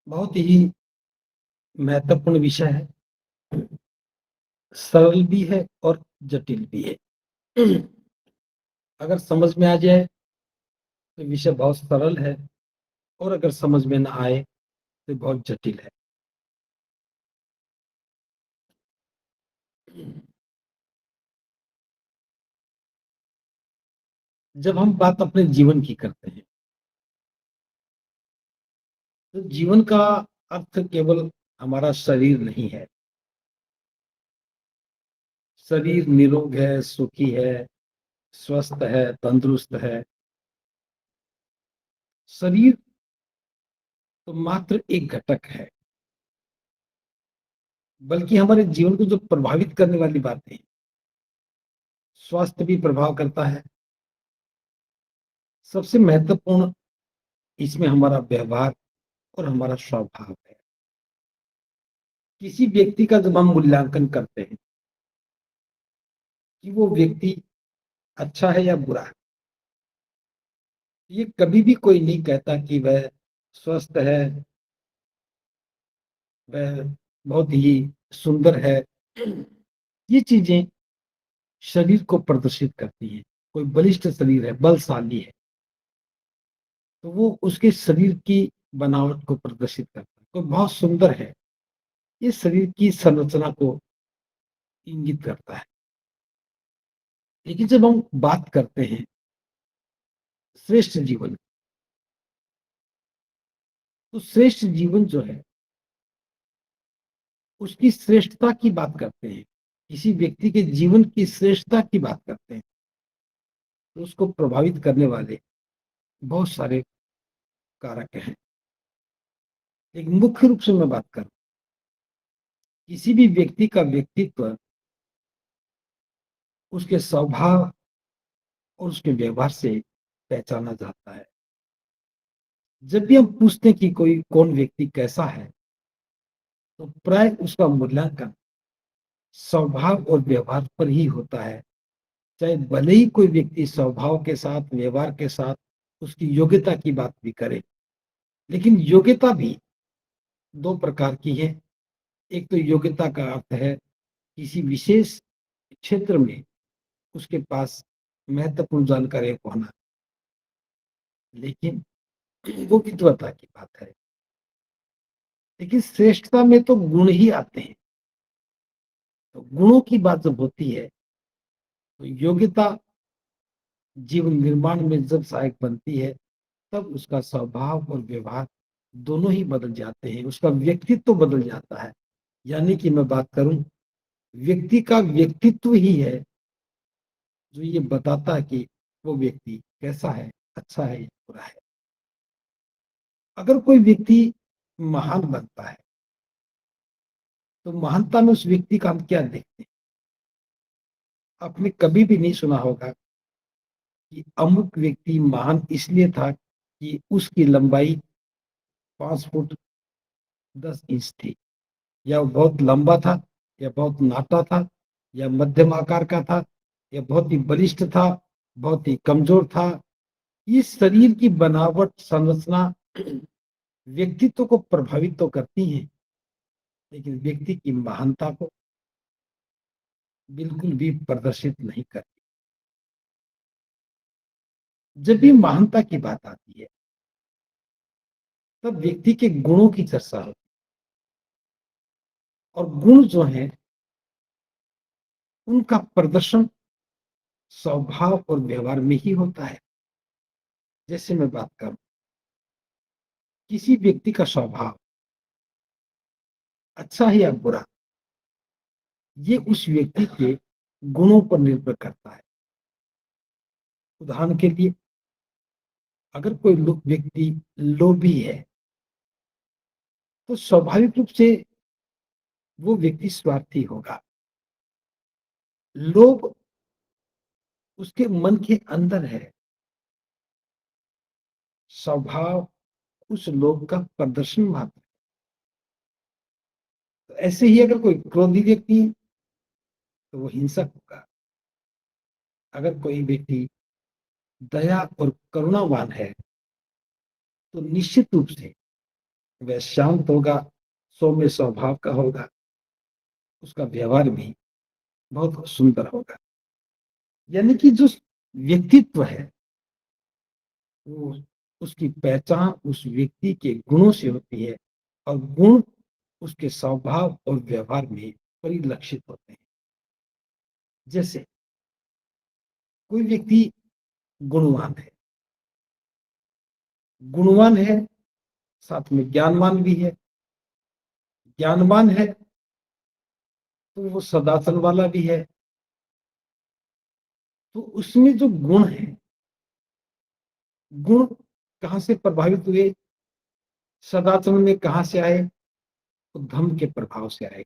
बहुत ही महत्वपूर्ण विषय है। सरल भी है और जटिल भी है। अगर समझ में आ जाए तो विषय बहुत सरल है और अगर समझ में ना आए तो बहुत जटिल है। जब हम बात अपने जीवन की करते हैं तो जीवन का अर्थ केवल हमारा शरीर नहीं है। शरीर निरोग है, सुखी है, स्वस्थ है, तंदुरुस्त है। शरीर तो मात्र एक घटक है, बल्कि हमारे जीवन को जो प्रभावित करने वाली बातें हैं, स्वास्थ्य भी प्रभाव करता है। सबसे महत्वपूर्ण इसमें हमारा व्यवहार और हमारा स्वभाव है। किसी व्यक्ति का जब हम मूल्यांकन करते हैं कि वो व्यक्ति अच्छा है या बुरा है, ये कभी भी कोई नहीं कहता कि वह स्वस्थ है, वह बहुत ही सुंदर है। ये चीजें शरीर को प्रदर्शित करती हैं। कोई बलिष्ठ शरीर है, बलशाली है, तो वो उसके शरीर की बनावट को प्रदर्शित करता है। कोई बहुत सुंदर है, ये शरीर की संरचना को इंगित करता है। लेकिन जब हम बात करते हैं श्रेष्ठ जीवन, तो श्रेष्ठ जीवन जो है उसकी श्रेष्ठता की बात करते हैं। किसी व्यक्ति के जीवन की श्रेष्ठता की बात करते हैं तो उसको प्रभावित करने वाले बहुत सारे कारक हैं। लेकिन मुख्य रूप से मैं बात करूं, किसी भी व्यक्ति का व्यक्तित्व उसके स्वभाव और उसके व्यवहार से पहचाना जाता है। जब भी हम पूछते हैं कि कोई कौन व्यक्ति कैसा है, तो प्राय उसका मूल्यांकन स्वभाव और व्यवहार पर ही होता है। चाहे भले ही कोई व्यक्ति स्वभाव के साथ, व्यवहार के साथ उसकी योग्यता की बात भी करे, लेकिन योग्यता भी दो प्रकार की है। एक तो योग्यता का अर्थ है किसी विशेष क्षेत्र में उसके पास महत्वपूर्ण जानकारी होना, लेकिन वो विद्वता की बात है। लेकिन श्रेष्ठता में तो गुण ही आते हैं। तो गुणों की बात जब होती है तो योग्यता जीवन निर्माण में जब सहायक बनती है, तब उसका स्वभाव और व्यवहार दोनों ही बदल जाते हैं, उसका व्यक्तित्व बदल जाता है। यानी कि मैं बात करूं, व्यक्ति का व्यक्तित्व ही है जो ये बताता है कि वो व्यक्ति कैसा है, अच्छा है या बुरा है। अगर कोई व्यक्ति महान बनता है तो महानता में उस व्यक्ति का हम क्या देखते हैं? आपने कभी भी नहीं सुना होगा कि अमुक व्यक्ति महान इसलिए था कि उसकी लंबाई 5 फुट 10 इंच थी, या वो बहुत लंबा था, या बहुत नाटा था, या मध्यम आकार का था, या बहुत ही बलिष्ठ था, बहुत ही कमजोर था। इस शरीर की बनावट, संरचना व्यक्तित्व को प्रभावित तो करती है, लेकिन व्यक्ति की महानता को बिल्कुल भी प्रदर्शित नहीं करती। जब भी महानता की बात आती है तब व्यक्ति के गुणों की चर्चा होती है, और गुण जो है उनका प्रदर्शन स्वभाव और व्यवहार में ही होता है। जैसे मैं बात करूं, किसी व्यक्ति का स्वभाव अच्छा है या बुरा, ये उस व्यक्ति के गुणों पर निर्भर करता है। उदाहरण के लिए, अगर कोई व्यक्ति लोभी है तो स्वाभाविक रूप से वो व्यक्ति स्वार्थी होगा। लोभ उसके मन के अंदर है, स्वभाव उस लोभ का प्रदर्शन मात्र। तो ऐसे ही अगर कोई क्रोधी व्यक्ति है तो वो हिंसक होगा। अगर कोई व्यक्ति दया और करुणावान है तो निश्चित रूप से वह शांत होगा, सौम्य स्वभाव का होगा, उसका व्यवहार भी बहुत सुंदर होगा। यानी कि जो व्यक्तित्व है, वो उसकी पहचान उस व्यक्ति के गुणों से होती है और गुण उसके स्वभाव और व्यवहार में परिलक्षित होते हैं। जैसे कोई व्यक्ति गुणवान है, गुणवान है, साथ में ज्ञानवान भी है। ज्ञानवान है तो वो सदाचार वाला भी है। तो उसमें जो गुण है, गुण कहाँ से प्रभावित हुए, सदाचरण में कहाँ से आए, तो धम्म के प्रभाव से आए।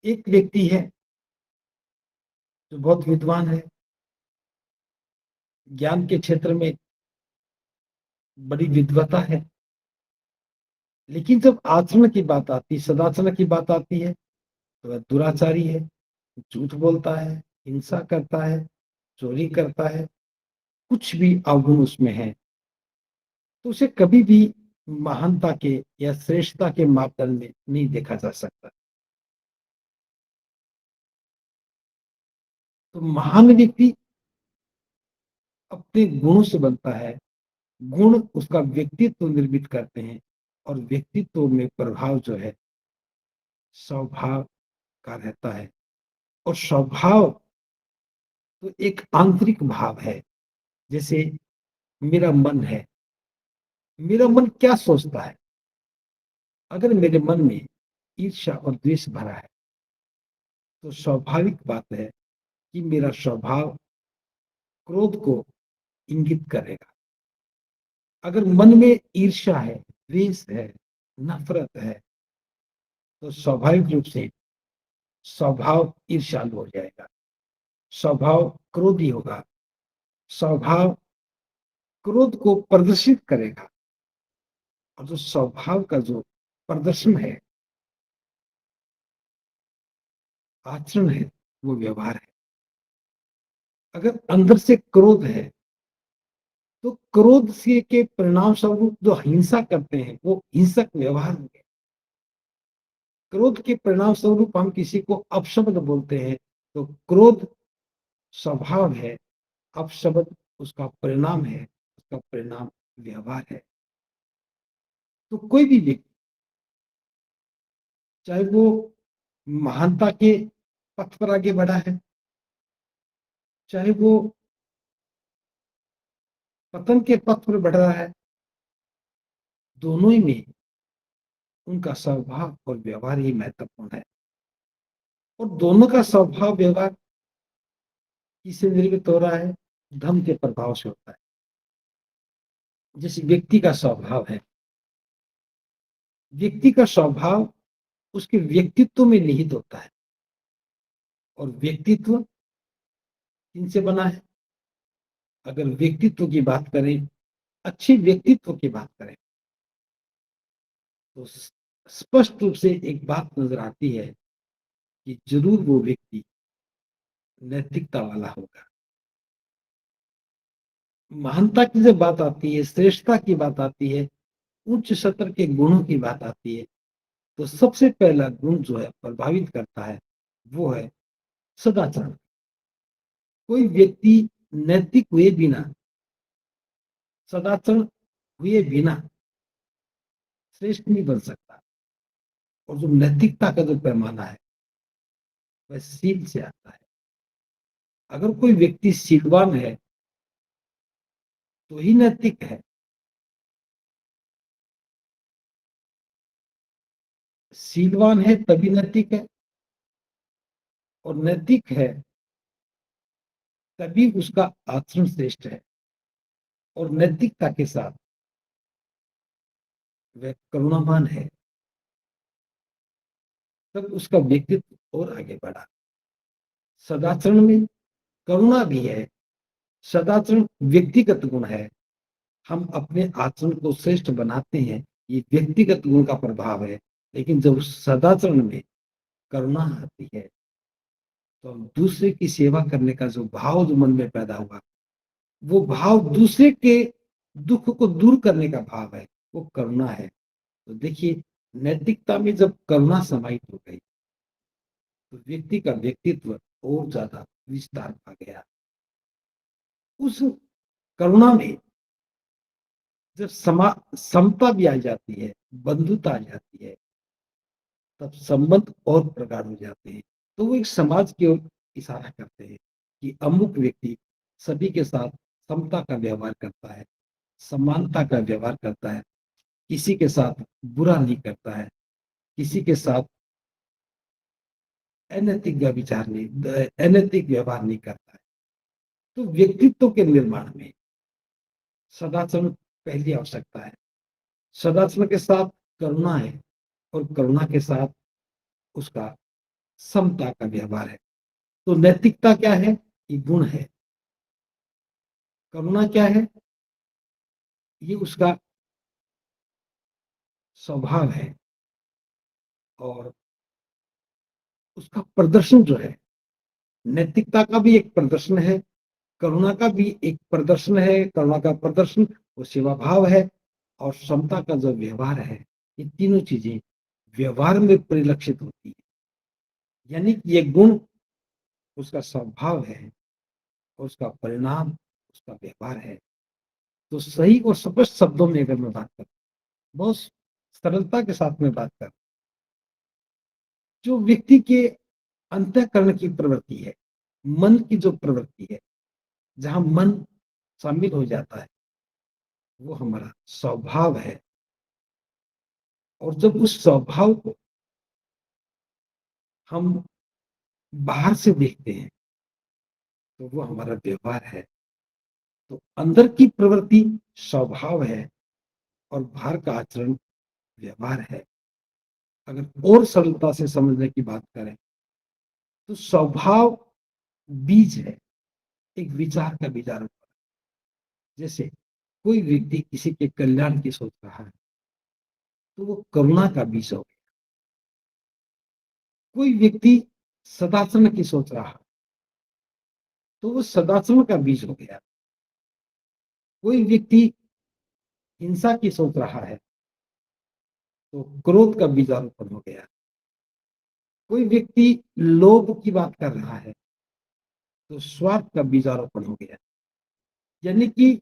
एक व्यक्ति है जो बहुत विद्वान है, ज्ञान के क्षेत्र में बड़ी विद्वता है, लेकिन जब आचरण की बात आती है, सदाचरण की बात आती है, तो वह दुराचारी है, झूठ बोलता है, हिंसा करता है, चोरी करता है, कुछ भी अवगुण उसमें है, तो उसे कभी भी महानता के या श्रेष्ठता के मापदंड में नहीं देखा जा सकता। तो महान व्यक्ति अपने गुणों से बनता है, गुण उसका व्यक्तित्व निर्मित करते हैं, और व्यक्तित्व में प्रभाव जो है स्वभाव का रहता है। और स्वभाव तो एक आंतरिक भाव है। जैसे मेरा मन है, मेरा मन क्या सोचता है, अगर मेरे मन में ईर्ष्या और द्वेष भरा है, तो स्वाभाविक बात है कि मेरा स्वभाव क्रोध को इंगित करेगा। अगर मन में ईर्ष्या है, द्वेष है, नफरत है, तो स्वाभाविक रूप से स्वभाव ईर्ष्यालु हो जाएगा, स्वभाव क्रोधी होगा, स्वभाव क्रोध को प्रदर्शित करेगा। और जो स्वभाव का जो प्रदर्शन है, आचरण है, वो व्यवहार है। अगर अंदर से क्रोध है, तो क्रोध से के परिणाम स्वरूप जो हिंसा करते हैं, वो हिंसक व्यवहार होंगे। क्रोध के परिणाम स्वरूप हम किसी को अपशब्द बोलते हैं, तो क्रोध स्वभाव है, अपशब्द उसका परिणाम है, उसका परिणाम व्यवहार है। तो कोई भी व्यक्ति, चाहे वो महानता के पथ पर आगे बढ़ा है, चाहे वो पतन के पथ पर बढ़ रहा है, दोनों ही में उनका स्वभाव और व्यवहार ही महत्वपूर्ण है। और दोनों का स्वभाव व्यवहार किससे निर्मित हो रहा है, धर्म के प्रभाव से होता है। जैसे व्यक्ति का स्वभाव है, व्यक्ति का स्वभाव उसके व्यक्तित्व में निहित होता है। और व्यक्तित्व किनसे बना है, अगर व्यक्तित्व की बात करें, अच्छे व्यक्तित्व की बात करें, तो स्पष्ट रूप से एक बात नजर आती है कि जरूर वो व्यक्ति नैतिकता वाला होगा। महानता की जब बात आती है, श्रेष्ठता की बात आती है, उच्च स्तर के गुणों की बात आती है, तो सबसे पहला गुण जो है प्रभावित करता है, वो है सदाचार। कोई व्यक्ति नैतिक हुए बिना, सदाचरण हुए बिना श्रेष्ठ नहीं बन सकता। और जो नैतिकता का जो पैमाना है, वह सील से आता है। अगर कोई व्यक्ति सीलवान है, तो ही नैतिक है। सीलवान है तभी नैतिक है, और नैतिक है तभी उसका आचरण श्रेष्ठ है। और नैतिकता के साथ वह करुणावान है, तब उसका व्यक्तित्व और आगे बढ़ा। सदाचरण में करुणा भी है, सदाचरण व्यक्तिगत गुण है। हम अपने आचरण को श्रेष्ठ बनाते हैं, ये व्यक्तिगत गुण का प्रभाव है। लेकिन जब सदाचरण में करुणा आती है, तो हम दूसरे की सेवा करने का जो भाव जो मन में पैदा हुआ, वो भाव दूसरे के दुख को दूर करने का भाव है, वो करुणा है। तो देखिए, नैतिकता में जब करुणा समाहित हो गई, तो व्यक्ति का व्यक्तित्व और ज़्यादा विस्तार पा गया। उस करुणा में जब समता भी आ जाती है, बंधुता आ जाती है, तब संबंध और प्रगाढ़ हो जाते हैं। तो वो एक समाज की ओर इशारा करते हैं कि अमुक व्यक्ति सभी के साथ समता का व्यवहार करता है, समानता का व्यवहार करता है, किसी के साथ बुरा नहीं करता है, किसी के साथ अनैतिक व्यभिचार नहीं अनैतिक व्यवहार नहीं करता है। तो व्यक्तित्व के निर्माण में सदाचरण पहली आवश्यकता है। सदाचरण के साथ करुणा है और करुणा के साथ उसका समता का व्यवहार है। तो नैतिकता क्या है? ये गुण है। करुणा क्या है? ये उसका स्वभाव है और उसका प्रदर्शन जो है, नैतिकता का भी एक प्रदर्शन है, करुणा का भी एक प्रदर्शन है। करुणा का प्रदर्शन वो सेवा भाव है और समता का जो व्यवहार है, ये तीनों चीजें व्यवहार में परिलक्षित होती है। यानी कि ये गुण उसका स्वभाव है, उसका परिणाम उसका व्यवहार है। तो सही और स्पष्ट शब्दों में अगर मैं बात करूं, बहुत सरलता के साथ में बात करूं, जो व्यक्ति के अंतःकरण की प्रवृत्ति है, मन की जो प्रवृत्ति है, जहां मन शामिल हो जाता है, वो हमारा स्वभाव है। और जब उस स्वभाव को हम बाहर से देखते हैं, तो वो हमारा व्यवहार है। तो अंदर की प्रवृत्ति स्वभाव है और बाहर का आचरण व्यवहार है। अगर और सरलता से समझने की बात करें, तो स्वभाव बीज है, एक विचार का बीजारोपण। जैसे कोई व्यक्ति किसी के कल्याण की सोच रहा है, तो वो करुणा का बीज हो गया। कोई व्यक्ति सदाचरण की सोच रहा है, तो वो सदाचरण का बीज हो गया। कोई व्यक्ति हिंसा की सोच रहा है, तो क्रोध का बीजारोपण हो गया। कोई व्यक्ति लोभ की बात कर रहा है, तो स्वार्थ का बीजारोपण हो गया। यानी कि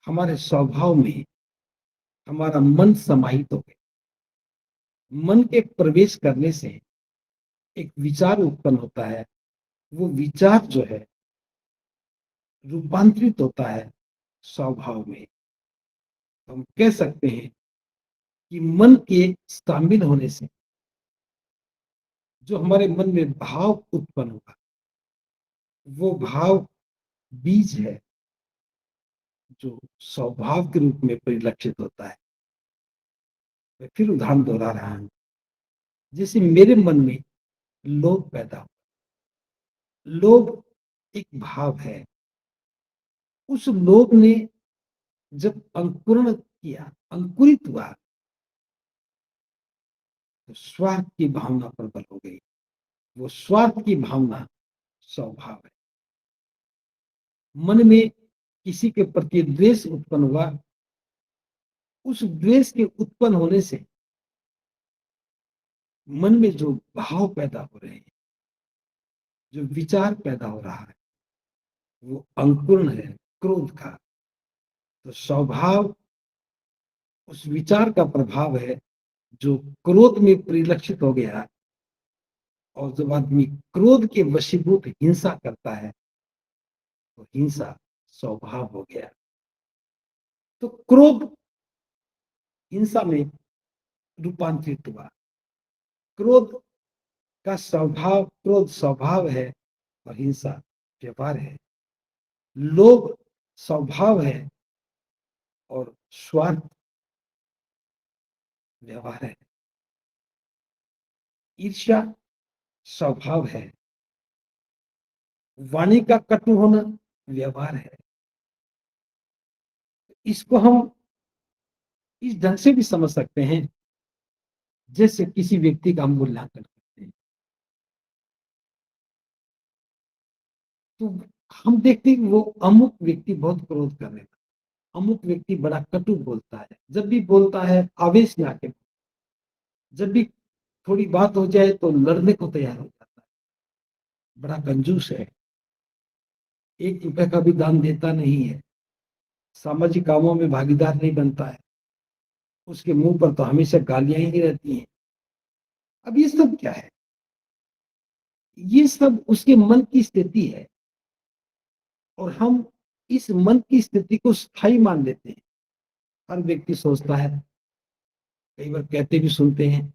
हमारे स्वभाव में हमारा मन समाहित हो गया। मन के प्रवेश करने से एक विचार उत्पन्न होता है। वो विचार जो है रूपांतरित होता है स्वभाव में। हम कह सकते हैं कि मन के शामिल होने से जो हमारे मन में भाव उत्पन्न होगा, वो भाव बीज है जो स्वभाव के रूप में परिलक्षित होता है। मैं फिर उदाहरण दोहरा रहा हूं। जैसे मेरे मन में लोभ पैदा हुआ। लोभ एक भाव है। उस लोभ ने जब अंकुरण किया, अंकुरित हुआ, तो स्वार्थ की भावना प्रबल हो गई। वो स्वार्थ की भावना स्वभाव है। मन में किसी के प्रति द्वेष उत्पन्न हुआ। उस द्वेष के उत्पन्न होने से मन में जो भाव पैदा हो रहे हैं, जो विचार पैदा हो रहा है, वो अंकुरण है क्रोध का। तो स्वभाव उस विचार का प्रभाव है जो क्रोध में परिलक्षित हो गया। और जब आदमी क्रोध के वशीभूत हिंसा करता है, तो हिंसा स्वभाव हो गया। तो क्रोध हिंसा में रूपांतरित हुआ। क्रोध का स्वभाव, क्रोध स्वभाव है और हिंसा व्यवहार है। लोभ स्वभाव है और स्वार्थ व्यवहार है। ईर्ष्या स्वभाव है। वाणी का कटु होना व्यवहार है। इसको हम इस ढंग से भी समझ सकते हैं, जैसे किसी व्यक्ति का हम मूल्यांकन करते हैं, तो हम देखते हैं कि वो अमुक व्यक्ति बहुत क्रोध कर रहे हैं, अमुक व्यक्ति बड़ा कटु बोलता है, जब भी बोलता है आवेश में आके। जब भी थोड़ी बात हो जाए तो लड़ने को तैयार हो जाता है, बड़ा कंजूस है, एक रुपए का भी दान देता नहीं है, सामाजिक कामों में भागीदार नहीं बनता है, उसके मुंह पर तो हमेशा गालियां ही रहती हैं। अब ये सब क्या है? ये सब उसके मन की स्थिति है, और हम इस मन की स्थिति को स्थायी मान लेते हैं। हर व्यक्ति सोचता है, कई बार कहते भी सुनते हैं,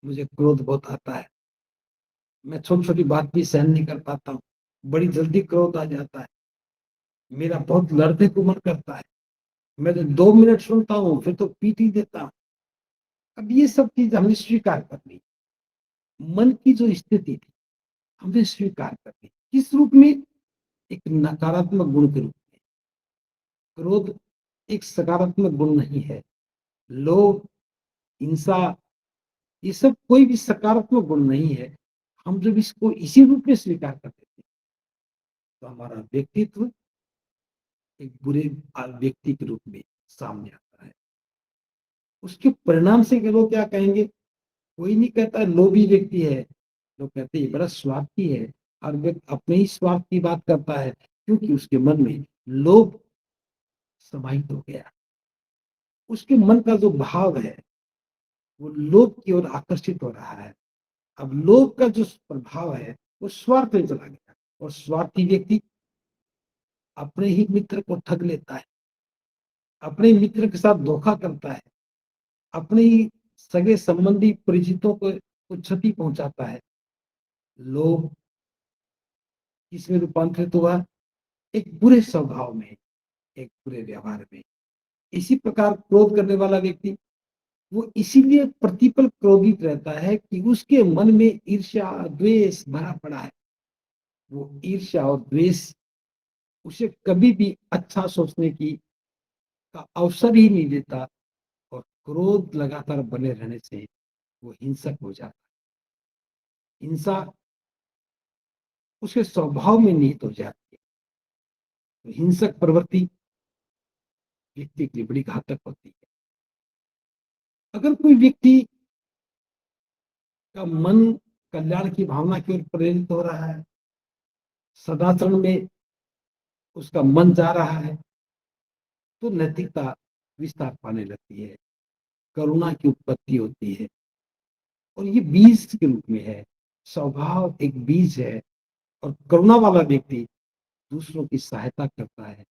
मुझे क्रोध बहुत आता है, मैं छोटी छोटी बात भी सहन नहीं कर पाता हूँ, बड़ी जल्दी क्रोध आ जाता है, मेरा बहुत लड़ने को मन करता है, मैं तो 2 मिनट सुनता हूँ फिर तो पीट ही देता हूँ। अब ये सब चीज हमें स्वीकार करनी, मन की जो स्थिति थी हमें स्वीकार करनी, किस रूप में? एक नकारात्मक गुण के रूप में। क्रोध एक सकारात्मक गुण नहीं है। लोभ, हिंसा, ये सब कोई भी सकारात्मक गुण नहीं है। हम जब इसको इसी रूप में स्वीकार कर लेते हैं तो हमारा व्यक्तित्व एक बुरे व्यक्ति के रूप में सामने आता है। उसके परिणाम से के लोग क्या कहेंगे? कोई नहीं कहता लोभी व्यक्ति है, लोग कहते हैं ये बड़ा स्वार्थी है, हर व्यक्ति अपने ही स्वार्थ की बात करता है, क्योंकि उसके मन में लोभ समाहित हो गया। उसके मन का जो भाव है वो लोभ की ओर आकर्षित हो रहा है। अब लोभ का जो प्रभाव है वो स्वार्थ में चला गया, और स्वार्थी व्यक्ति अपने ही मित्र को ठग लेता है, अपने मित्र के साथ धोखा करता है, अपने ही सगे संबंधी परिचितों को क्षति पहुंचाता है। लोभ किसमें रूपांतरित हुआ? एक बुरे स्वभाव में, एक बुरे व्यवहार में। इसी प्रकार क्रोध करने वाला व्यक्ति वो इसीलिए प्रतिपल क्रोधित रहता है कि उसके मन में ईर्ष्या द्वेष भरा पड़ा है। वो ईर्ष्या और द्वेष उसे कभी भी अच्छा सोचने की का अवसर ही नहीं देता, और क्रोध लगातार बने रहने से वो हिंसक हो जाता है। हिंसा उसके स्वभाव में निहित हो जाती है। तो हिंसक प्रवृत्ति व्यक्ति के लिए बड़ी घातक होती है। अगर कोई व्यक्ति का मन कल्याण की भावना की ओर प्रेरित हो रहा है, सदाचरण में उसका मन जा रहा है, तो नैतिकता विस्तार पाने लगती है, करुणा की उत्पत्ति होती है, और ये बीज के रूप में है। स्वभाव एक बीज है, और करुणा वाला व्यक्ति दूसरों की सहायता करता है,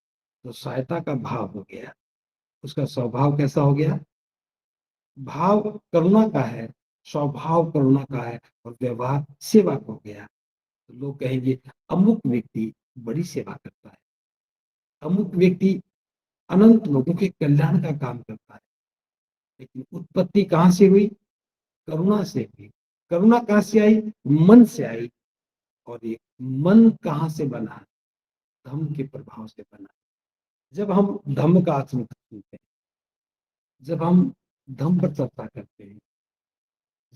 तो सहायता का भाव हो गया, उसका स्वभाव कैसा हो गया? भाव करुणा का है, स्वभाव करुणा का है, और व्यवहार सेवा का हो गया। तो लोग कहेंगे अमुक व्यक्ति बड़ी सेवा करता है, अमुक व्यक्ति अनंत लोगों के कल्याण का काम करता है। लेकिन उत्पत्ति कहां से हुई? करुणा से हुई। करुणा कहां से आई? मन से आई। और ये मन कहां से बना? धम्म के प्रभाव से बना। जब हम धम्म का आचरण सुनते हैं, जब हम धम्म पर चर्चा करते हैं,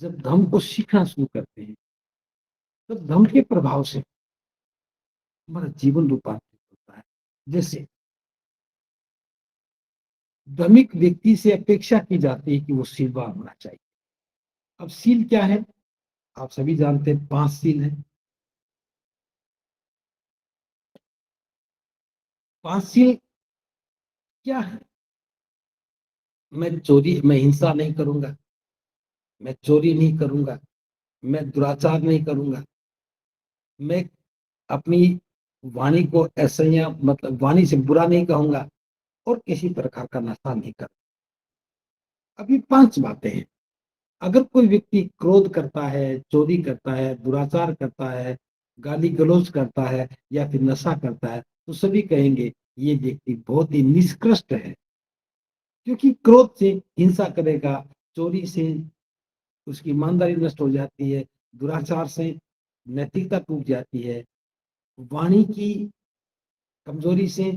जब धम्म को सीखना शुरू करते हैं, तब धम्म के प्रभाव से हमारा जीवन रूपांतरित होता है। जैसे धार्मिक व्यक्ति से अपेक्षा की जाती है कि वो शीलवान होना चाहिए। अब सील क्या है? आप सभी जानते हैं, 5 सील है। 5 सील क्या है? मैं हिंसा नहीं करूंगा, मैं चोरी नहीं करूंगा, मैं दुराचार नहीं करूंगा, मैं अपनी वाणी को असह्य मतलब वाणी से बुरा नहीं कहूंगा, और किसी प्रकार का नशा नहीं करूंगा। अब ये 5 बातें हैं। अगर कोई व्यक्ति क्रोध करता है, चोरी करता है, दुराचार करता है, गाली गलौज करता है, या फिर नशा करता है, तो सभी कहेंगे ये व्यक्ति बहुत ही निष्कृष्ट है। क्योंकि क्रोध से हिंसा करेगा, चोरी से उसकी ईमानदारी नष्ट हो जाती है, दुराचार से नैतिकता टूट जाती है, वाणी की कमजोरी से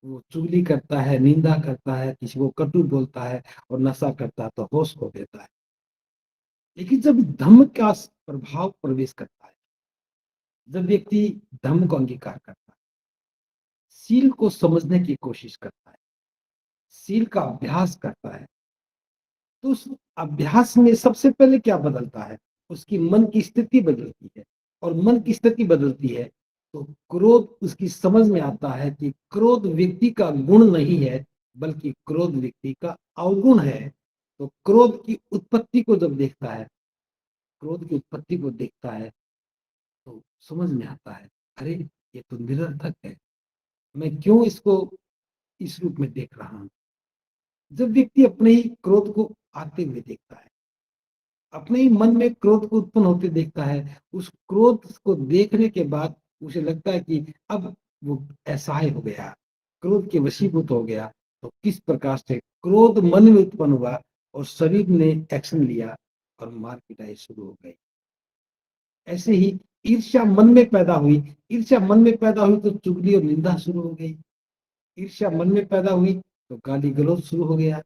वो चुगली करता है, निंदा करता है, किसी को कटु बोलता है, और नशा करता है तो होश खो देता है। लेकिन जब धम्म का प्रभाव प्रवेश करता है, जब व्यक्ति धम्म को अंगीकार करता है, सील को समझने की कोशिश करता है, सील का अभ्यास करता है, तो उस अभ्यास में सबसे पहले क्या बदलता है? उसकी मन की स्थिति बदलती है, और मन की स्थिति बदलती है तो क्रोध उसकी समझ में आता है कि क्रोध व्यक्ति का गुण नहीं है, बल्कि क्रोध व्यक्ति का अवगुण है। तो क्रोध की उत्पत्ति को जब देखता है, क्रोध की उत्पत्ति को देखता है तो समझ में आता है, अरे ये तो निरर्थक है, मैं क्यों इसको इस रूप में देख रहा हूं। जब व्यक्ति अपने ही क्रोध को आते हुए देखता है, अपने ही मन में क्रोध को उत्पन्न होते देखता है, उस क्रोध को देखने के बाद उसे लगता है कि अब वो असहाय हो गया, क्रोध के वशीभूत हो गया। तो किस प्रकार से क्रोध मन में उत्पन्न हुआ और शरीर ने एक्शन लिया और मार पिटाई शुरू हो गई। ऐसे ही ईर्ष्या मन में पैदा हुई, ईर्ष्या मन में पैदा हुई तो चुगली और निंदा शुरू हो गई। ईर्ष्या मन में पैदा हुई तो गाली गलौज शुरू हो गया।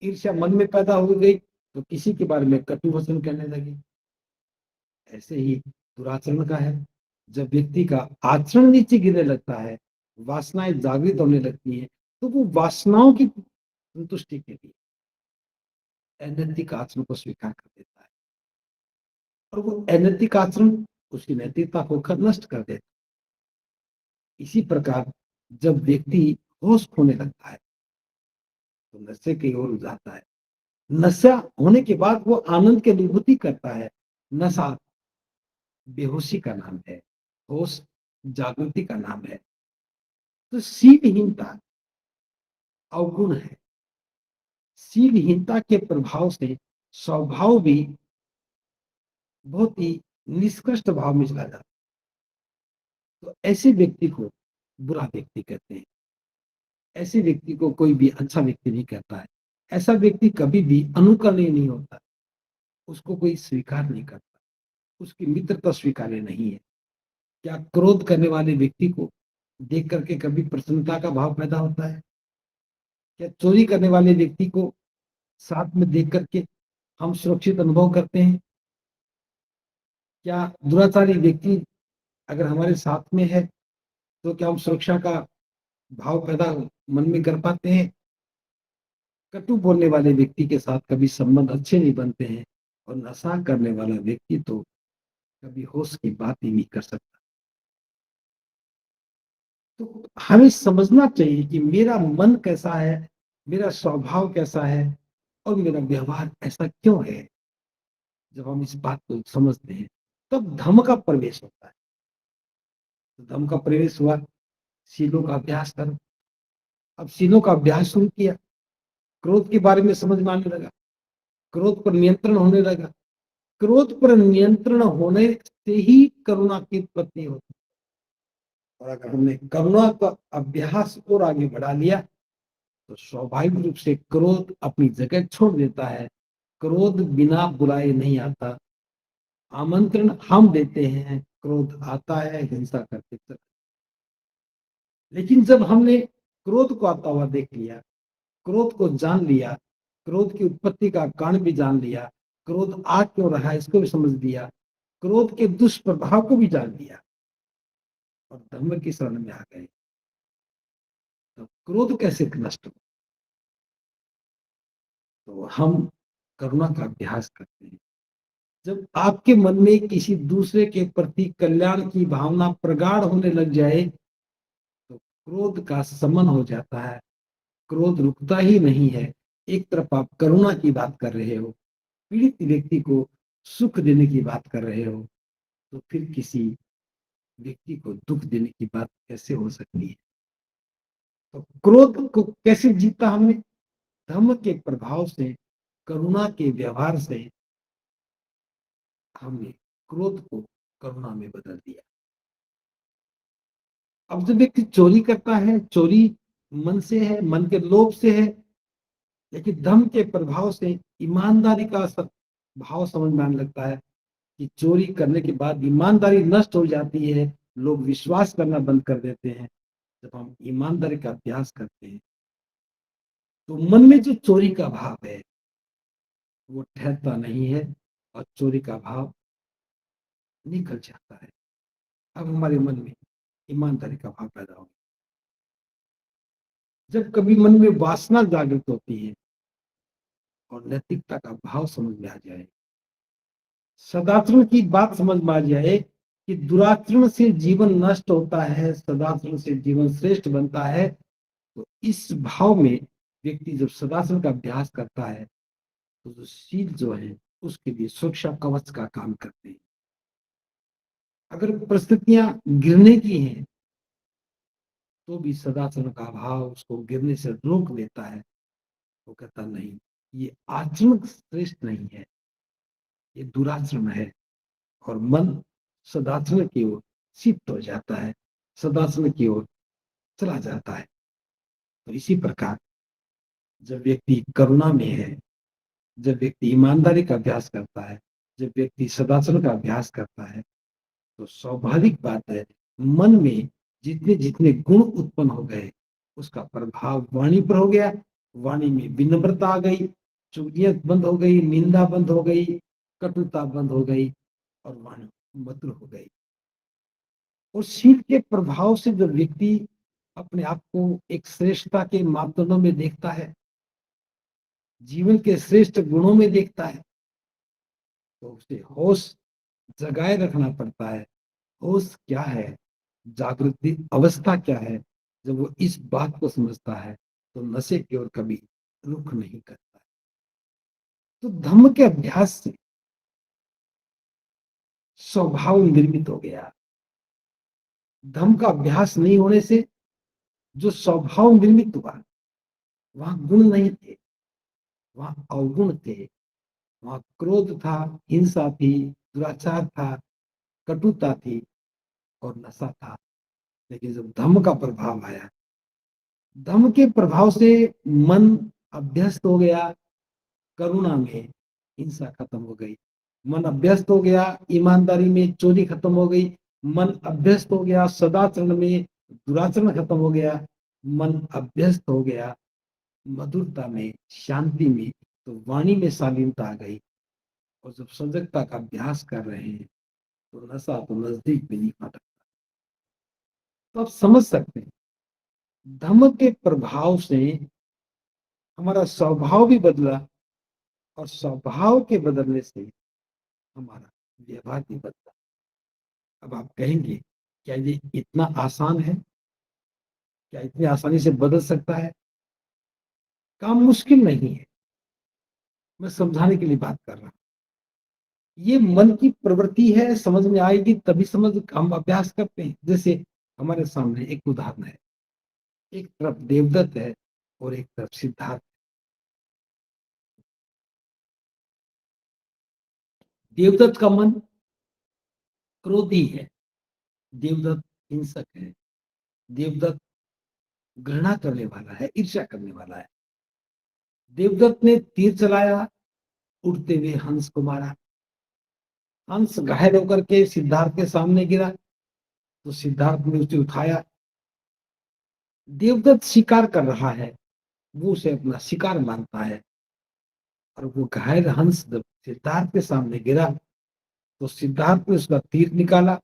ईर्ष्या मन में पैदा हो गई तो किसी के बारे में कटु वचन कहने लगे। ऐसे ही दुराचरण का है, जब व्यक्ति का आचरण नीचे गिरने लगता है, वासनाएं जागृत होने लगती हैं, तो वो वासनाओं की संतुष्टि के लिए अनैतिक आचरण को स्वीकार कर देता है, और वो अनैतिक आचरण उसकी नैतिकता को नष्ट कर देता है। इसी प्रकार जब व्यक्ति होश खोने लगता है तो नशे की ओर जाता है। नशा होने के बाद वो आनंद की अनुभूति करता है। नशा बेहोशी का नाम है, होश जागृति का नाम है। तो सीलहीनता अवगुण है। सीलहीनता के प्रभाव से स्वभाव भी बहुत ही निष्कृष्ट भाव में चला जाता है। तो ऐसे व्यक्ति को बुरा व्यक्ति कहते हैं। ऐसे व्यक्ति को कोई भी अच्छा व्यक्ति नहीं कहता है। ऐसा व्यक्ति कभी भी अनुकरणीय नहीं होता, उसको कोई स्वीकार नहीं करता, उसकी मित्रता स्वीकार्य नहीं है। क्या क्रोध करने वाले व्यक्ति को देख करके कभी प्रसन्नता का भाव पैदा होता है? क्या चोरी करने वाले व्यक्ति को साथ में देख करके हम सुरक्षित अनुभव करते हैं? क्या दुराचारी व्यक्ति अगर हमारे साथ में है तो क्या हम सुरक्षा का भाव पैदा मन में कर पाते हैं? कटु बोलने वाले व्यक्ति के साथ कभी संबंध अच्छे नहीं बनते हैं, और नशा करने वाला व्यक्ति तो कभी होश की बात ही नहीं कर सकता। तो हमें समझना चाहिए कि मेरा मन कैसा है, मेरा स्वभाव कैसा है, और मेरा व्यवहार ऐसा क्यों है। जब हम इस बात को समझते हैं तब धम्म का प्रवेश होता है। तो धम्म का प्रवेश हुआ, शीलों का अभ्यास करो। अब शीलों का अभ्यास शुरू किया, क्रोध के बारे में समझ में आने लगा, क्रोध पर नियंत्रण होने लगा। क्रोध पर नियंत्रण होने से ही करुणा की उत्पत्ति होती है। और अगर हमने करुणा का अभ्यास और आगे बढ़ा लिया तो स्वाभाविक रूप से क्रोध अपनी जगह छोड़ देता है। क्रोध बिना बुलाए नहीं आता, आमंत्रण हम देते हैं, क्रोध आता है, हिंसा करते चले। लेकिन जब हमने क्रोध को आता हुआ देख लिया, क्रोध को जान लिया, क्रोध की उत्पत्ति का कारण भी जान लिया, क्रोध आ क्यों रहा है इसको भी समझ लिया, क्रोध के दुष्प्रभाव को भी जान लिया, और धर्म की शरण में आ गए, तो क्रोध कैसे नष्ट हो। तो हम करुणा का अभ्यास करते हैं। जब आपके मन में किसी दूसरे के प्रति कल्याण की भावना प्रगाढ़ होने लग जाए तो क्रोध का शमन हो जाता है, क्रोध रुकता ही नहीं है। एक तरफ आप करुणा की बात कर रहे हो, पीड़ित व्यक्ति को सुख देने की बात कर रहे हो, तो फिर किसी व्यक्ति को दुख देने की बात कैसे हो सकती है। तो क्रोध को कैसे जीता हमने? धर्म के प्रभाव से, करुणा के व्यवहार से हमने क्रोध को करुणा में बदल दिया। अब जब व्यक्ति चोरी करता है, चोरी मन से है, मन के लोभ से है, लेकिन धर्म के प्रभाव से ईमानदारी का भाव समझ में आने लगता है कि चोरी करने के बाद ईमानदारी नष्ट हो जाती है, लोग विश्वास करना बंद कर देते हैं। जब हम ईमानदारी का अभ्यास करते हैं तो मन में जो चोरी का भाव है वो ठहरता नहीं है, और चोरी का भाव निकल जाता है। अब हमारे मन में ईमानदारी का भाव पैदा हो। जब कभी मन में वासना जागृत होती है और नैतिकता का भाव समझ में आ जाए, सदाचरण की बात समझ में आ जाए कि दुराचरण से जीवन नष्ट होता है, सदाचरण से जीवन श्रेष्ठ बनता है। तो इस भाव में व्यक्ति जब सदाचरण का अभ्यास करता है तो जो शील जो है उसके लिए सुरक्षा कवच का काम करते हैं। अगर परिस्थितियां गिरने की हैं तो भी सदाचरण का भाव उसको गिरने से रोक लेता है। वो कहता नहीं, ये आचरण श्रेष्ठ नहीं है, ये दुराचरण है। और मन सदाचरण की ओर शिफ्ट हो जाता है, सदाचरण की ओर चला जाता है। तो इसी प्रकार जब व्यक्ति करुणा में है, जब व्यक्ति ईमानदारी का अभ्यास करता है, जब व्यक्ति सदाचरण का अभ्यास करता है, तो स्वाभाविक बात है मन में जितने जितने गुण उत्पन्न हो गए उसका प्रभाव वाणी पर हो गया। वाणी में विनम्रता आ गई, चुगलियां बंद हो गई, निंदा बंद हो गई, कटुता बंद हो गई और वाणी मधुर हो गई। और शील के प्रभाव से जब व्यक्ति अपने आप को एक श्रेष्ठता के मापदंडों में देखता है, जीवन के श्रेष्ठ गुणों में देखता है, तो उसे होश जगाए रखना पड़ता है। होश क्या है, जागृति अवस्था क्या है, जब वो इस बात को समझता है तो नशे की ओर कभी रुख नहीं करता है। तो धम्म के अभ्यास से स्वभाव निर्मित हो गया। धम्म का अभ्यास नहीं होने से जो स्वभाव निर्मित हुआ वहां गुण नहीं थे, वहां अवगुण थे। वहां क्रोध था, हिंसा थी, दुराचार था, कटुता थी और नशा था। लेकिन जब धम्म का प्रभाव आया, धम्म के प्रभाव से मन अभ्यस्त हो गया, करुणा में हिंसा खत्म हो गई। मन अभ्यस्त हो गया, ईमानदारी में चोरी खत्म हो गई। मन अभ्यस्त हो गया, सदाचरण में दुराचरण खत्म हो गया। मन अभ्यस्त हो गया मधुरता में, शांति में, तो वाणी में शालीनता आ गई। और जब सजगता का अभ्यास कर रहे हैं तो नशा तो नजदीक भी नहीं आता। तो आप समझ सकते हैं धम्म के प्रभाव से हमारा स्वभाव भी बदला और स्वभाव के बदलने से हमारा व्यवहार भी बदला। अब आप कहेंगे क्या ये इतना आसान है, क्या इतनी आसानी से बदल सकता है? काम मुश्किल नहीं है, मैं समझाने के लिए बात कर रहा हूं। ये मन की प्रवृत्ति है, समझ में आएगी तभी समझ हम अभ्यास करते हैं। जैसे हमारे सामने एक उदाहरण है, एक तरफ देवदत्त है और एक तरफ सिद्धार्थ। देवदत्त का मन क्रोधी है, देवदत्त हिंसक है, देवदत्त घृणा करने वाला है, ईर्ष्या करने वाला है। देवदत्त ने तीर चलाया, उड़ते हुए हंस को मारा। हंस घायल होकर के सिद्धार्थ के सामने गिरा तो सिद्धार्थ ने उसे उठाया। देवदत्त शिकार कर रहा है, वो उसे अपना शिकार मानता है। और वो घायल हंस जब सिद्धार्थ के सामने गिरा तो सिद्धार्थ ने उसका तीर निकाला,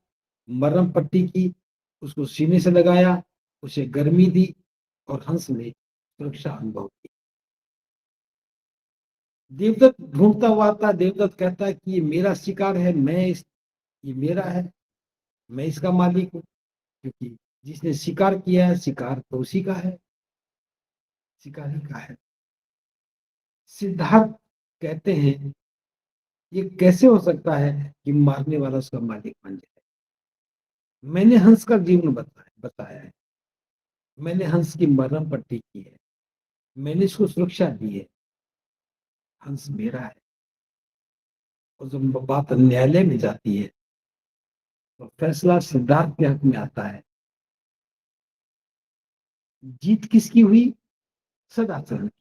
मरहम पट्टी की, उसको सीने से लगाया, उसे गर्मी दी और हंस ने सुरक्षा अनुभव की। देवदत्त ढूंढता हुआ आता, देवदत्त कहता है कि ये मेरा शिकार है, ये मेरा है, मैं इसका मालिक हूं। क्योंकि जिसने शिकार किया है शिकार तो उसी का है, शिकारी का है। सिद्धार्थ कहते हैं ये कैसे हो सकता है कि मारने वाला उसका मालिक बन जाए? मैंने हंस का जीवन बताया है, मैंने हंस की मरहम पट्टी की है, मैंने इसको सुरक्षा दी है, हंस मेरा है। और जब बात न्यायालय में जाती है तो फैसला सिद्धार्थ के हक में आता है। जीत किसकी हुई? सदाचरण की।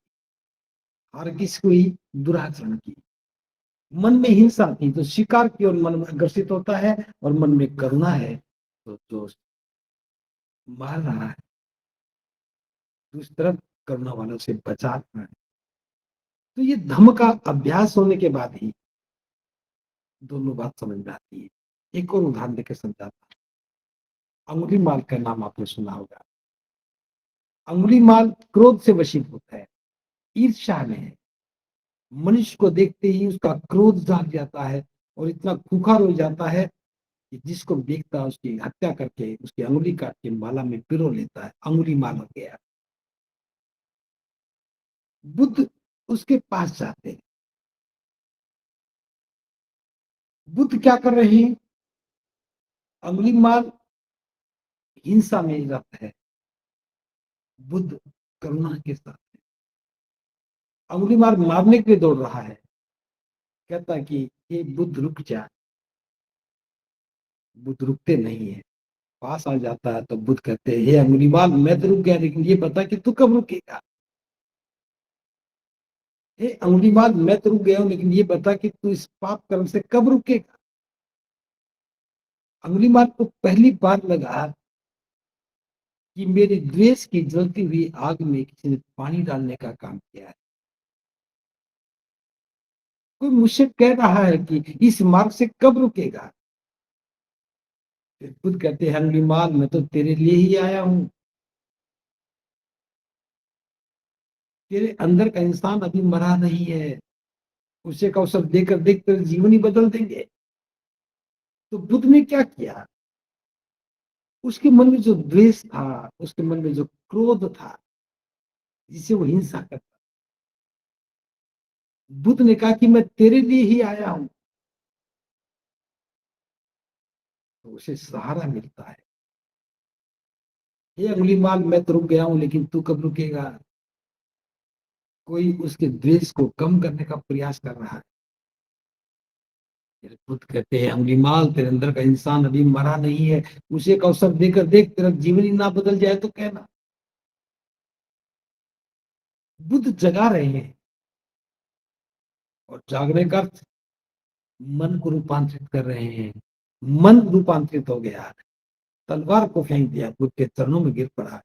हार किसकी हुई? दुराचरण की। मन में हिंसा थी तो शिकार की ओर मन आकर्षित होता है, और मन में करुणा है तो जो मार रहा है दूसरी तरफ करुणा वालों से बचा रहा है। तो ये धम्म का अभ्यास होने के बाद ही दोनों बात समझ में आती है। एक और उदाहरण देकर समझाता हूं। अंगुली माल का नाम आपने सुना होगा। अंगुली माल क्रोध से वशीभूत है, ईर्ष्या में है, मनुष्य को देखते ही उसका क्रोध जाग जाता है और इतना खूंखार हो जाता है कि जिसको देखता है उसकी हत्या करके उसकी अंगुली काट के माला में पिरो लेता है, अंगुली मार हो गया। बुद्ध उसके पास जाते हैं। बुद्ध क्या कर रहे हैं? अंगुली मार हिंसा में रत है, बुद्ध करुणा के साथ है। अंगुली मार मारने के लिए दौड़ रहा है, कहता कि ये बुद्ध रुक जा। बुद्ध रुकते नहीं है, पास आ जाता है तो बुद्ध कहते हैं, हे अंगुलीमाल मैं तो रुक गया लेकिन ये बता कि तू कब रुकेगा। हे अंगुलीमाल मैं तो रुक गया हूं लेकिन ये बता कि तू इस पाप कर्म से कब रुकेगा। अंगुलीमाल को पहली बार लगा कि मेरे द्वेष की जलती हुई आग में किसी ने पानी डालने का काम किया है। कोई मुझसे कह रहा है कि इस मार्ग से कब रुकेगा। फिर खुद कहते हैं, अंगुलीमाल मैं तो तेरे लिए ही आया हूं। तेरे अंदर का इंसान अभी मरा नहीं है, उसे का अवसर देकर देख तेरे जीवन ही बदल देंगे। तो बुद्ध ने क्या किया? उसके मन में जो द्वेष था, उसके मन में जो क्रोध था, जिसे वो हिंसा करता, बुद्ध ने कहा कि मैं तेरे लिए ही आया हूं। तो उसे सहारा मिलता है। ये अंगुलीमाल मैं तो रुक गया हूं लेकिन तू कब रुकेगा। कोई उसके द्वेष को कम करने का प्रयास कर रहा है। फिर बुद्ध कहते हैं, अंगुलीमाल तेरे अंदर का इंसान अभी मरा नहीं है, उसे एक अवसर देकर देख तेरा जीवन ही ना बदल जाए तो कहना। बुद्ध जगा रहे हैं और जागने का अर्थ मन को रूपांतरित कर रहे हैं। मन रूपांतरित हो गया, तलवार को फेंक दिया, बुद्ध के चरणों में गिर पड़ा,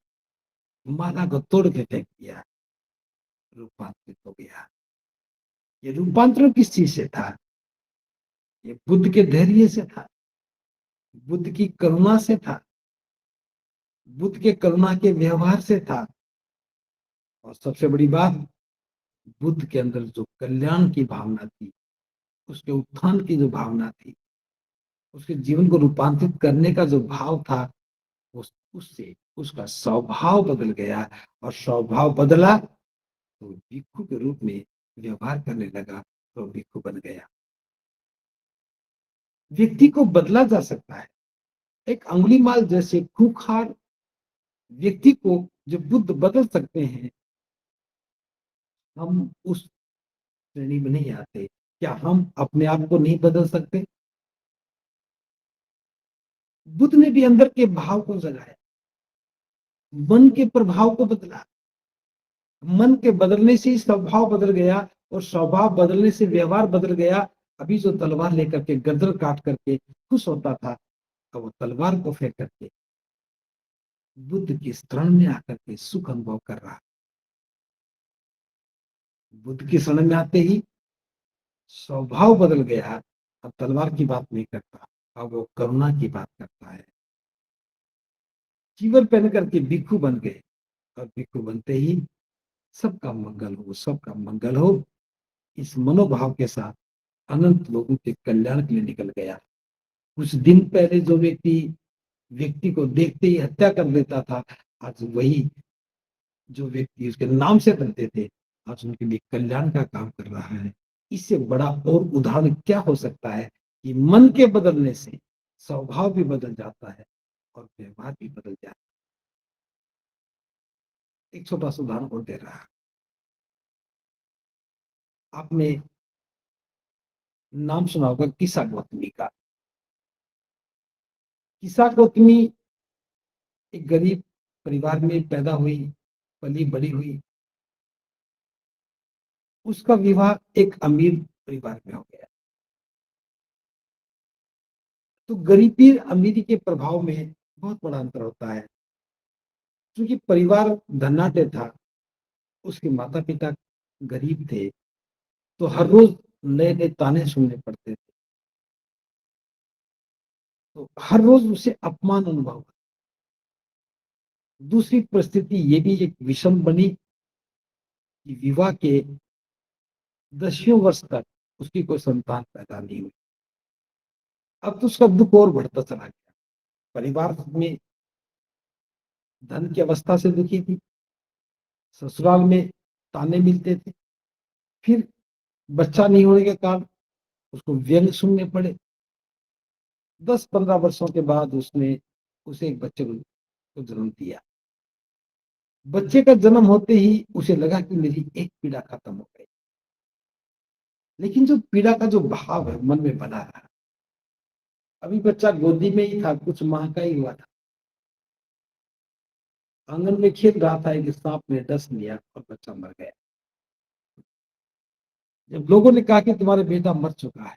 माला को तोड़ के फेंक दिया, रूपांतरित हो गया। ये रूपांतरण किस चीज से था? ये बुद्ध के धैर्य से था, बुद्ध की करुणा से था, बुद्ध के करुणा के व्यवहार से था। और सबसे बड़ी बात, बुद्ध के अंदर जो कल्याण की भावना थी, उसके उत्थान की जो भावना थी, उसके जीवन को रूपांतरित करने का जो भाव था, उससे उसका स्वभाव बदल गया। और स्वभाव बदला तो भिक्षु के रूप में व्यवहार करने लगा, तो भिक्षु बन गया। व्यक्ति को बदला जा सकता है। एक अंगुलीमाल जैसे खूंखार व्यक्ति को जब बुद्ध बदल सकते हैं, हम उस श्रेणी में नहीं आते। क्या हम अपने आप को नहीं बदल सकते? बुद्ध ने भी अंदर के भाव को जगाया, मन के प्रभाव को बदला। मन के बदलने से ही स्वभाव बदल गया, और स्वभाव बदलने से व्यवहार बदल गया। अभी जो तलवार लेकर के गर्दन काट करके खुश होता था, अब वो तलवार को फेंक करके बुद्ध की शरण में आकर के सुख अनुभव कर रहा। बुद्ध की शरण में आते ही स्वभाव बदल गया। अब तलवार की बात नहीं करता, अब वो करुणा की बात करता है। जीवन पहन करके भिक्षु बन गए, और भिक्षु बनते ही सबका मंगल हो, सबका मंगल हो, इस मनोभाव के साथ अनंत लोगों के कल्याण के लिए निकल गया। कुछ दिन पहले जो व्यक्ति व्यक्ति को देखते ही हत्या कर देता था, आज वही जो व्यक्ति उसके नाम से डरते थे, आज उनके लिए कल्याण का काम कर रहा है। इससे बड़ा और उदाहरण क्या हो सकता है कि मन के बदलने से स्वभाव भी बदल जाता है और व्यवहार भी बदल जाता है। एक छोटा सा उदाहरण और दे रहा है। आपने नाम सुना होगा किस्सा गौतमी का। किस्सा गौतमी एक गरीब परिवार में पैदा हुई, पली बड़ी हुई। उसका विवाह एक अमीर परिवार में हो गया। तो गरीबी अमीरी के प्रभाव में बहुत बड़ा अंतर होता है। क्योंकि परिवार धनाढ्य था, उसके माता पिता गरीब थे, तो हर रोज नए नए ताने सुनने पड़ते थे। तो हर रोज उसे अपमान अनुभव हुआ। दूसरी परिस्थिति ये भी एक विषम बनी कि विवाह के 10 वर्ष तक उसकी कोई संतान पैदा नहीं हुई। अब तो उसका दुख और बढ़ता चला गया। परिवार में धन की अवस्था से दुखी थी, ससुराल में ताने मिलते थे, फिर बच्चा नहीं होने के कारण उसको व्यंग सुनने पड़े। 10-15 वर्षों के बाद उसने उसे एक बच्चे को जन्म दिया। बच्चे का जन्म होते ही उसे लगा कि मेरी एक पीड़ा खत्म हो गई, लेकिन जो पीड़ा का जो भाव है मन में बना रहा। अभी बच्चा गोदी में ही था, कुछ माह का ही हुआ था। आंगन में खेल रहा था, एक सांप ने डस लिया और बच्चा मर गया। जब लोगों ने कहा कि तुम्हारा बेटा मर चुका है,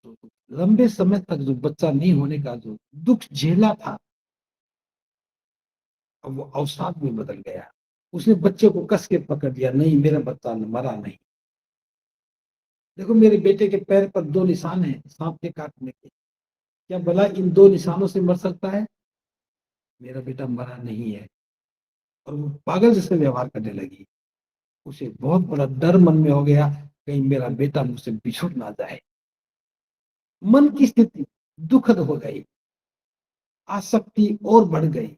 तो लंबे समय तक जो बच्चा नहीं होने का जो दुख झेला था, अब वो अवसाद में बदल गया। उसने बच्चे को कस के पकड़ लिया, नहीं मेरा बच्चा मरा नहीं। देखो मेरे बेटे के पैर पर 2 निशान हैं सांप के काटने के। क्या भला इन 2 निशानों से मर सकता है? मेरा बेटा मरा नहीं है। और वो पागल जैसे व्यवहार करने लगी। उसे बहुत बड़ा डर मन में हो गया, कहीं मेरा बेटा मुझसे बिछुड़ ना जाए। मन की स्थिति दुखद हो गई, आसक्ति और बढ़ गई।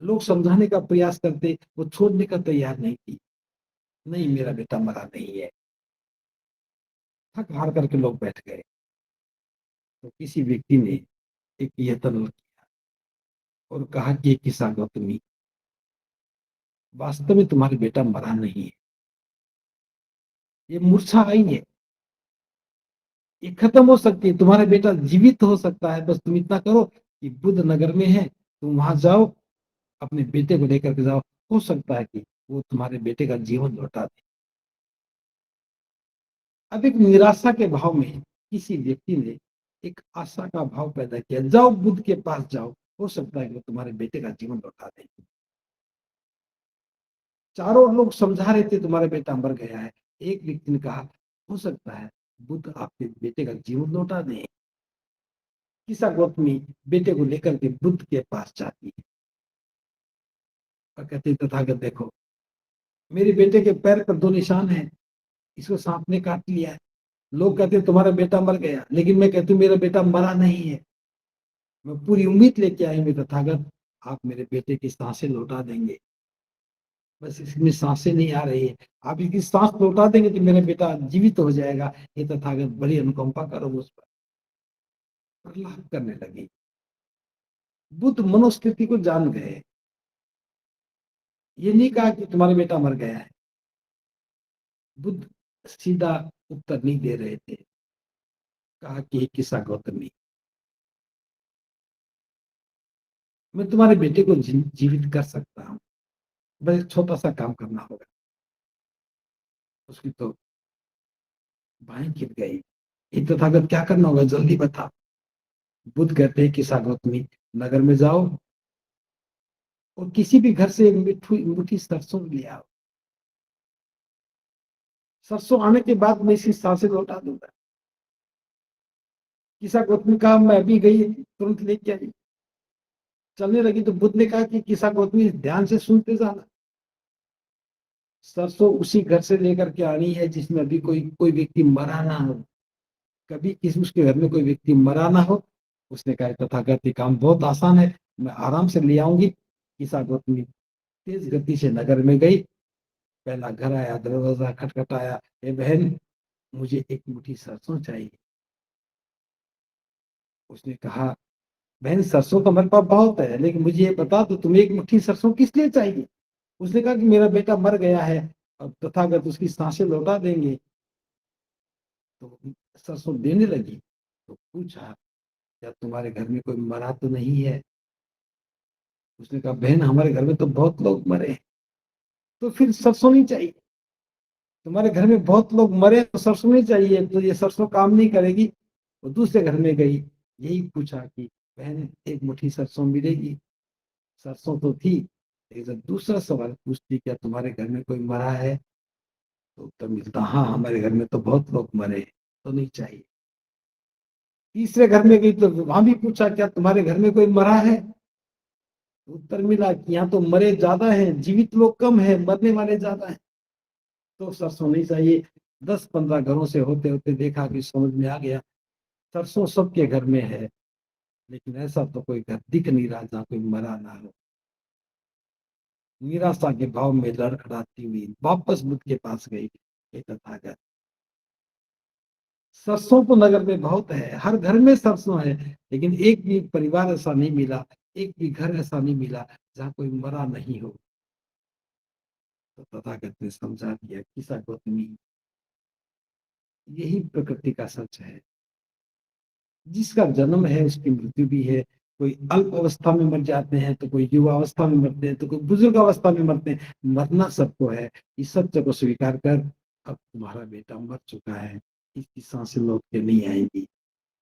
लोग समझाने का प्रयास करते, वो छोड़ने का तैयार नहीं थी। नहीं मेरा बेटा मरा नहीं है। थक हार करके लोग बैठ गए। तो किसी व्यक्ति ने एक यत्न किया और कहा कि किस्सा गौतमी, वास्तव में तुम्हारे बेटा मरा नहीं है, ये मूर्छा आई है, ये खत्म हो सकती है, तुम्हारा बेटा जीवित हो सकता है। बस तुम इतना करो कि बुद्ध नगर में है, तुम वहां जाओ, अपने बेटे को लेकर के जाओ, हो सकता है कि वो तुम्हारे बेटे का जीवन लौटा दे। अब एक निराशा के भाव में किसी व्यक्ति ने एक आशा का भाव पैदा किया, जाओ बुद्ध के पास जाओ, हो सकता है कि वो तुम्हारे बेटे का जीवन लौटा दे। चारों लोग समझा रहे थे तुम्हारा बेटा मर गया है। एक व्यक्ति ने कहा, हो सकता है बुद्ध आपके बेटे का जीवन लौटा दे। किसा गौतमी बेटे को लेकर के बुद्ध के पास जाती है और कहती, तथागत देखो, मेरे बेटे के पैर पर 2 निशान हैं, इसको सांप ने काट लिया है। लोग कहते हैं तुम्हारा बेटा मर गया, लेकिन मैं कहती हूँ मेरा बेटा मरा नहीं है। मैं पूरी उम्मीद लेके आई हूँ तथागत, आप मेरे बेटे की सांसें लौटा देंगे। बस इसमें सांसें नहीं आ रही है, आप इसकी सांस लौटा देंगे तो मेरा बेटा जीवित हो जाएगा। ये तथागत बड़ी अनुकंपा करो उस पर। प्रहलाद करने लगी। बुद्ध मनोस्थिति को जान गए। ये नहीं कहा कि तुम्हारा बेटा मर गया है। बुद्ध सीधा उत्तर नहीं दे रहे थे। कहा कि किस्सा गौतमी, मैं तुम्हारे बेटे को जीवित कर सकता हूँ, बस एक छोटा सा काम करना होगा। उसकी तो बाहें खिल गई। ये तथागत क्या करना होगा, जल्दी बता। बुद्ध कहते हैं किस्सा गौतमी, नगर में जाओ और किसी भी घर से एक मुट्ठी सरसों ले आओ। सरसों आने के बाद मैं इसी सांसें लौटा दूंगा। किस्सा गौतमी कहा, मैं अभी गई तुरंत लेके आई। चलने लगी तो बुद्ध ने कहा कि किस्सा गौतमी ध्यान से सुनते जाना। सरसों उसी घर से लेकर के आनी है जिसमें अभी कोई कोई व्यक्ति मरा ना हो। कभी किसी उसके घर में कोई व्यक्ति मरा ना हो। उसने कहा, तथागत ये काम बहुत आसान है, मैं आराम से ले आऊंगी। किस्सा गौतमी तेज गति से नगर में गई। पहला घर आया, दरवाजा खटखटाया, ए बहन, मुझे एक मुट्ठी सरसों चाहिए। उसने कहा, बहन सरसों तो मेरे पास बहुत है, लेकिन मुझे ये बता दो तुम्हें एक मुट्ठी सरसों किस लिए चाहिए। उसने कहा कि मेरा बेटा मर गया है, अब तथागत उसकी सांसें लौटा देंगे। तो सरसों देने लगी तो पूछा, क्या तुम्हारे घर में कोई मरा तो नहीं है? उसने कहा, बहन हमारे घर में तो बहुत लोग मरे हैं। तो फिर सरसों नहीं चाहिए? तुम्हारे घर में बहुत लोग मरे तो सरसों नहीं चाहिए, तो ये सरसों काम नहीं करेगी। वो दूसरे घर में गई, यही पूछा कि बहन एक मुट्ठी सरसों मिलेगी? सरसों तो थी, लेकिन जब दूसरा सवाल पूछती, क्या तुम्हारे घर में कोई मरा है, तो उत्तर मिलता, हाँ हमारे घर में तो बहुत लोग मरे, तो नहीं चाहिए। तीसरे घर में गई तो वहां भी पूछा, क्या तुम्हारे घर में कोई मरा है? उत्तर मिला कि यहाँ तो मरे ज्यादा हैं, जीवित लोग कम है, मरने वाले ज्यादा हैं। तो सरसों नहीं चाहिए। 10-15 घरों से होते-होते देखा कि समझ में आ गया, सरसों सबके घर में है, लेकिन ऐसा तो कोई घर दिख नहीं रहा जहाँ कोई मरा ना हो। निराशा के भाव में लड़खड़ाती हुई वापस बुद्ध के पास गई। हे तथागत, सरसों तो नगर में बहुत है, हर घर में सरसों है, लेकिन एक भी परिवार ऐसा नहीं मिला, एक भी घर ऐसा नहीं मिला जहाँ कोई मरा नहीं हो। तो तथागत ने समझा दिया, किसा गौतमी, यही प्रकृति का सच है। जिसका जन्म है उसकी मृत्यु भी है। कोई अल्प अवस्था में मर जाते हैं, तो कोई युवा अवस्था में मरते हैं, तो कोई बुजुर्ग अवस्था में मरते हैं। मरना सबको है। इस सत्य को स्वीकार कर, अब तुम्हारा बेटा मर चुका है, इसकी सांसें लौट के नहीं आएंगी।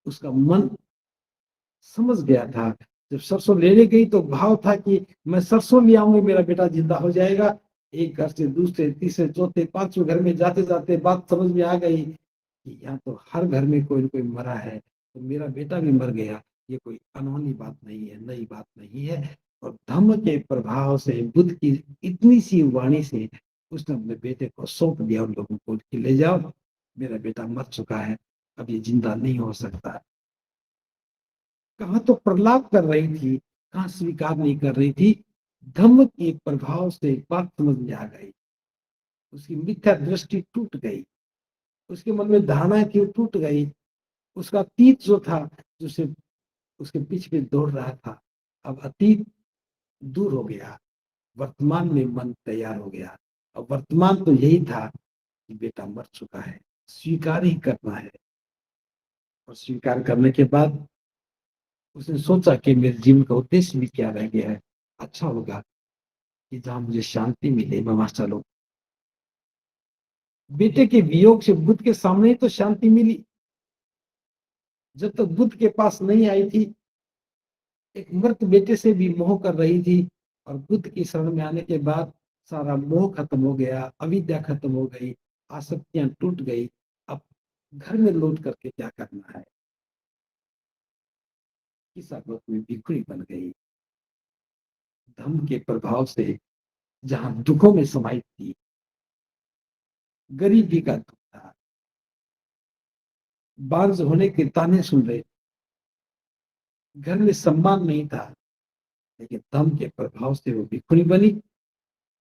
उसका मन समझ गया था। जब सरसों लेने गई तो भाव था कि मैं सरसों ले आऊंगी, मेरा बेटा जिंदा हो जाएगा। एक घर से दूसरे, तीसरे, चौथे, पांचवें घर में जाते जाते बात समझ में आ गई कि यहाँ तो हर घर में कोई न कोई मरा है, तो मेरा बेटा भी मर गया। ये कोई अनहोनी बात नहीं है, नई बात नहीं है। और धम्म के प्रभाव से, बुद्ध की इतनी सी वाणी से उसने अपने बेटे को सौंप दिया उन लोगों को कि ले जाओ, मेरा बेटा मर चुका है, अब ये जिंदा नहीं हो सकता। कहाँ तो प्रलाप कर रही थी, कहाँ स्वीकार नहीं कर रही थी। धम्म के प्रभाव से एक बात समझ में आ गई, उसकी मिथ्या दृष्टि टूट गई, उसके मन में धारणा थी वो टूट गई। उसका अतीत जो था, जो सिर्फ उसके पीछे पीछे दौड़ रहा था, अब अतीत दूर हो गया, वर्तमान में मन तैयार हो गया। अब वर्तमान तो यही था कि बेटा मर चुका है, स्वीकार ही करना है। और स्वीकार करने के बाद उसने सोचा कि मेरे जीवन का उद्देश्य भी क्या रह गया है। अच्छा होगा कि जहां मुझे शांति मिले मैं वहां चलूं। बेटे के वियोग से बुद्ध के सामने ही तो शांति मिली। जब तक बुद्ध के पास नहीं आई थी, एक मृत बेटे से भी मोह कर रही थी, और बुद्ध की शरण में आने के बाद सारा मोह खत्म हो गया, अविद्या खत्म हो गई, आसक्तियां टूट गई। अब घर में लौट करके क्या करना है। किस आदत में बिखरी बन गई। धम्म के प्रभाव से जहां दुखों में समाई थी, गरीबी का दुख था, बांझ होने के ताने सुन रहे, घर में सम्मान नहीं था, लेकिन धम्म के प्रभाव से वो भिखुनी बनी,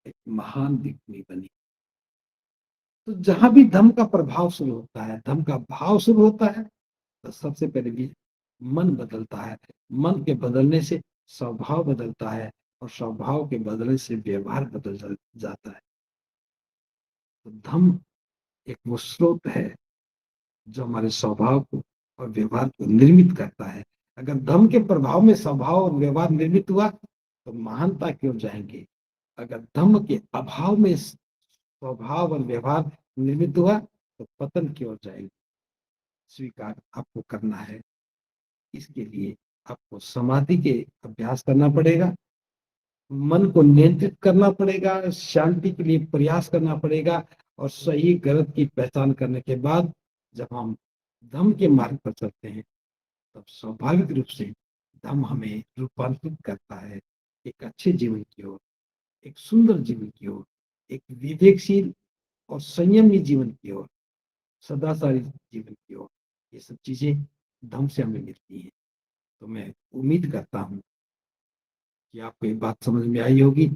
एक महान भिखुनी बनी। तो जहां भी धम्म का प्रभाव शुरू होता है, धम्म का भाव शुरू होता है, तो सबसे पहले भी मन बदलता है। मन के बदलने से स्वभाव बदलता है, और स्वभाव के बदलने से व्यवहार बदल जाता है। तो धम्म एक वो स्रोत है जो हमारे स्वभाव को और व्यवहार को निर्मित करता है। अगर धम्म के प्रभाव में स्वभाव और व्यवहार निर्मित हुआ तो महानता की ओर जाएंगे। अगर धम्म के अभाव में स्वभाव और व्यवहार निर्मित हुआ तो पतन की ओर जाएंगे। स्वीकार आपको करना है। इसके लिए आपको समाधि के अभ्यास करना पड़ेगा, मन को नियंत्रित करना पड़ेगा, शांति के लिए प्रयास करना पड़ेगा। और सही गलत की पहचान करने के बाद जब हम धम्म के मार्ग पर चलते हैं, तब स्वाभाविक रूप से धम्म हमें रूपांतरित करता है एक अच्छे जीवन की ओर, एक सुंदर जीवन की ओर, एक विवेकशील और संयमी जीवन की ओर, सदाचारी जीवन की ओर। ये सब चीजें धम्म से हमें मिलती हैं। तो मैं उम्मीद करता हूँ कि आपको ये बात समझ में आई होगी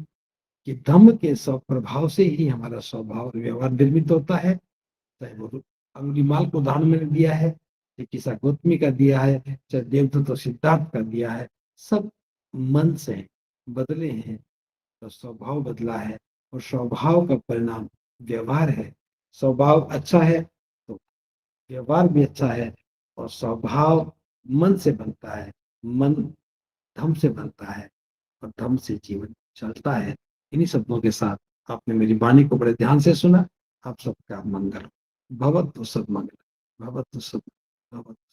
कि धम्म के प्रभाव से ही हमारा स्वभाव और व्यवहार निर्मित होता है। चाहे वो अंगुलीमाल को उदाहरण मैंने दिया है, चाहे किसा गौतमी का दिया है, चाहे देवदत्त और सिद्धार्थ का दिया है, सब मन से बदले हैं तो स्वभाव बदला है। और स्वभाव का परिणाम व्यवहार है। स्वभाव अच्छा है तो व्यवहार भी अच्छा है। और स्वभाव मन से बनता है, मन धम्म से बनता है, और धम्म से जीवन चलता है। इन्हीं शब्दों के साथ आपने मेरी वाणी को बड़े ध्यान से सुना। आप सबका मंगल हो। भवतु सब मंगल। भवतु सब भवतु